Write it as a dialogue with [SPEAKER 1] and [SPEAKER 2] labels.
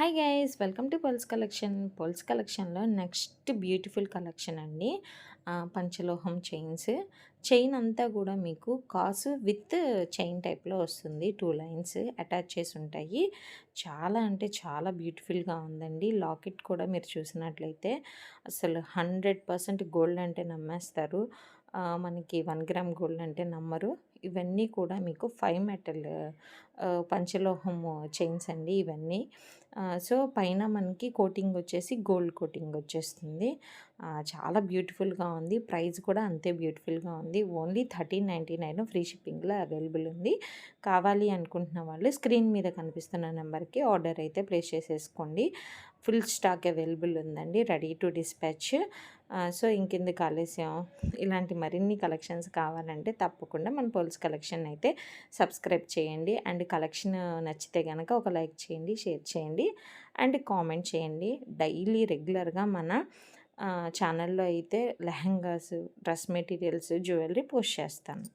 [SPEAKER 1] Hi guys, welcome to pulse collection. Pulse కలెక్షన్లో next beautiful collection అండి. పంచలోహం chain అంతా కూడా మీకు కాసు విత్ చైన్ టైప్లో వస్తుంది. 2 లైన్స్ అటాచ్ చేసి ఉంటాయి. చాలా అంటే చాలా బ్యూటిఫుల్గా ఉందండి. లాకెట్ కూడా మీరు చూసినట్లయితే అసలు 100% గోల్డ్ అంటే నమ్మేస్తారు. మనకి 1 గ్రామ్ గోల్డ్ అంటే నమ్మరు. ఇవన్నీ కూడా మీకు 5 మెటల్ పంచలోహం చైన్స్ అండి ఇవన్నీ. సో పైన మనకి కోటింగ్ వచ్చేసి గోల్డ్ కోటింగ్ వచ్చేస్తుంది. చాలా బ్యూటిఫుల్గా ఉంది. ప్రైస్ కూడా అంతే బ్యూటిఫుల్గా ఉంది. ఓన్లీ 1399 ఫ్రీ షిప్పింగ్లో అవైలబుల్ ఉంది. కావాలి అనుకుంటున్న వాళ్ళు స్క్రీన్ మీద కనిపిస్తున్న నెంబర్కి ఆర్డర్ అయితే ప్లేస్ చేసేసుకోండి. ఫుల్ స్టాక్ అవైలబుల్ ఉందండి, రెడీ టు డిస్పాచ్. సో ఇంకెందుకు ఆలస్యం, ఇలాంటి మరిన్ని కలెక్షన్స్ కావాలంటే తప్పకుండా మన పోల్స్ కలెక్షన్ అయితే సబ్స్క్రైబ్ చేయండి. అండ్ కలెక్షన్ నచ్చితే కనుక ఒక లైక్ చేయండి, షేర్ చేయండి అండ్ కామెంట్ చేయండి. డైలీ రెగ్యులర్గా మన ఛానల్లో అయితే lehengas, dress materials, jewellery post చేస్తాను.